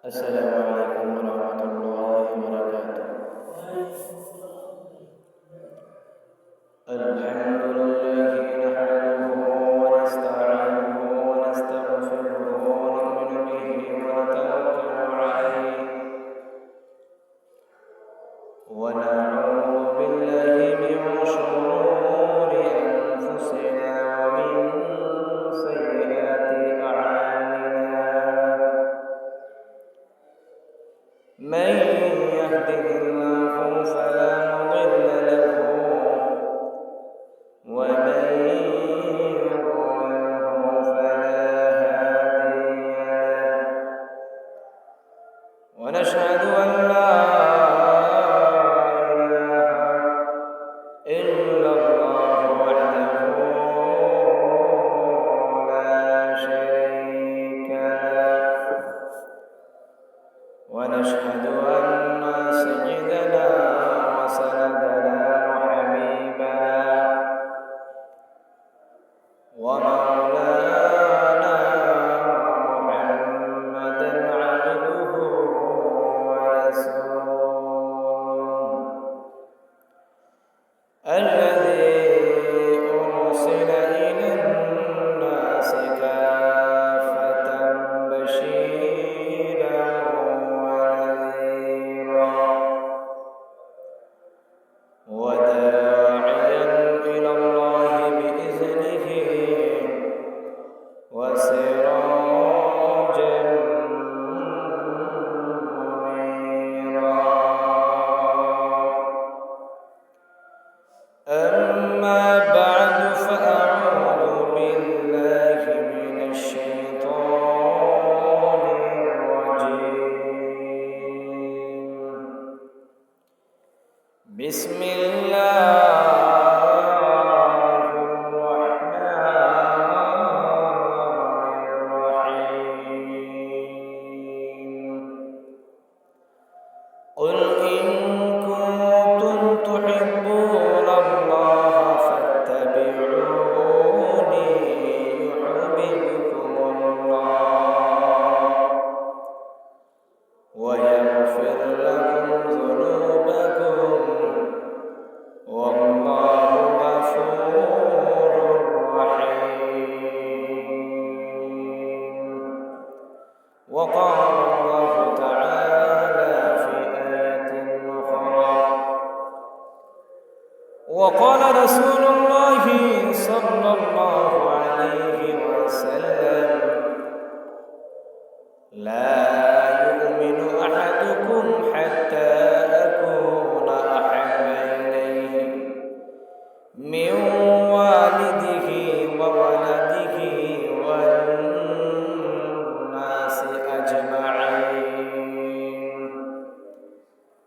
السلام عليكم ورحمة الله وبركاته. الحمد لله نحمده ونستعينه ونستغفره ونؤمن به ونتوكل عليه ونعوذ بالله من شرور أنفسنا ومن سيئات أعمالنا. من يهده الله فلا مضل له ومن يضلله فلا هادي له، ونشهد أن لا إله إلا الله وحده لا شريك له، ونشهد أن سيدنا وسندنا وحبيبنا ومولانا محمدا عبده ورسوله الذي أرسل إلى الناس كافة بشيرا ونذيرا وداعيا إلى الله بإذنه وسراجا منيرا. أما بعد فأعوذ بالله من الشيطان الرجيم. بسم الله الرحمن الرحيم. قل إن كنتم تحبون الله فاتبعوني يحببكم الله ويغفر لكم ذنوبكم والله غفور رحيم. وقال الله تعالى في آية أخرى: وقال رسول الله صلى الله عليه وسلم: لا يؤمن أحدكم حتى أكون أحب إليه من والده وولده والناس أجمعين،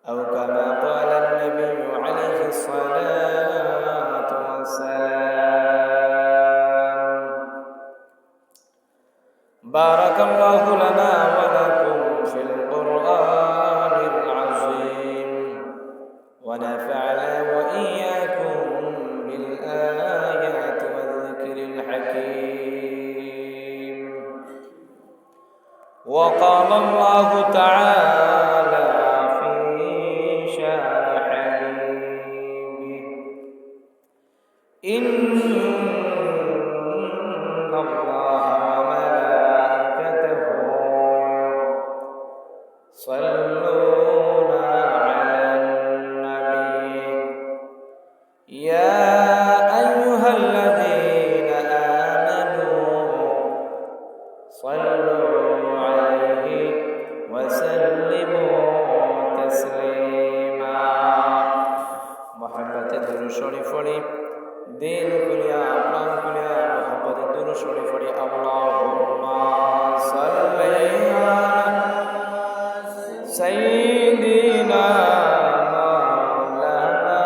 أو كما قال النبي عليه الصلاة والسلام. بارك الله لنا ولكم في القرآن العظيم، ونفعنا وإياكم بالآيات والذكر الحكيم. وقال الله تعالى في شان حبيبه: إن الله وملائكته يصلون على النبي يا أيها الذين آمنوا صلوا عليه وسلموا تسليما. محبت درود شریف پڑھی، دل کلیا اپنا کلیا محبت درود شریف پڑھی. اللهم صل على سيدنا مولانا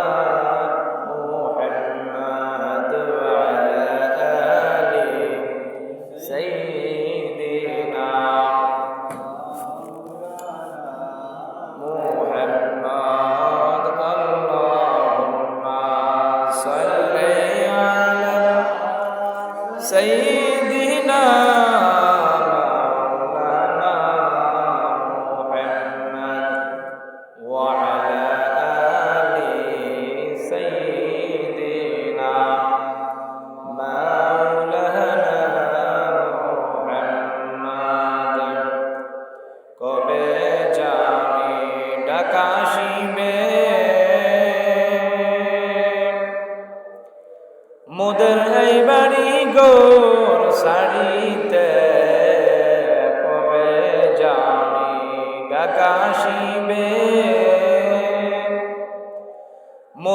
محمد وعلى آل سيدنا محمد. اللهم صل على سيدنا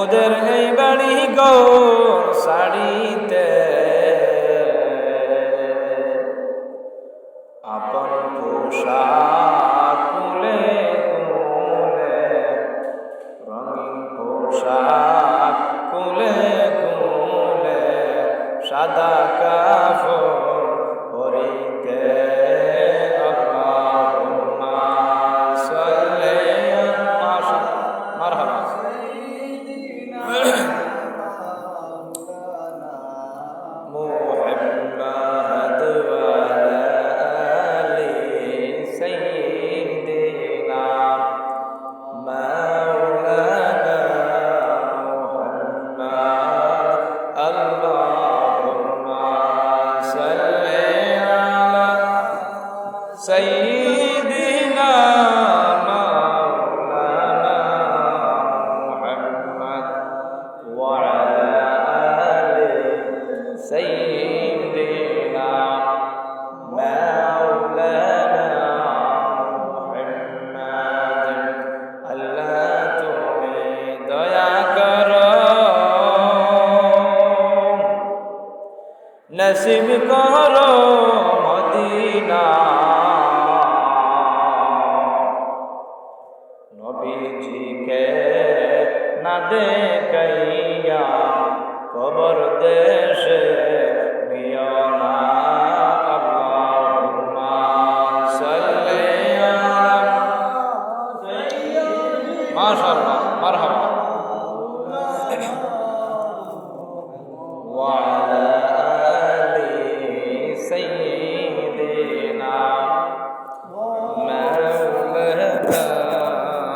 মোদের এই বাড়ি গৌর সাড়িতে আপন পোশাক কুলে কুলে রঙিন পোশাক কুলে কুলে সাদা কাফন পরিতে আল্লাহুম্মা সাল্লি মারহাবা মুহাম্মাদ ওয়া আলি সাইয়্যিদিনা মাওলানা মুহাম্মাদ আল্লাহুম্মা সাল্লি আলা সাইয়্যিদিনা মাওলানা মুহাম্মাদ ওয়া আলা আলি সাইয়্যিদিনা মাওলানা মুহাম্মাদ আল্লাহ তুমি দয়া করো নসিব করো মদিনা নবীজিকে না দেখাইয়া কবর দে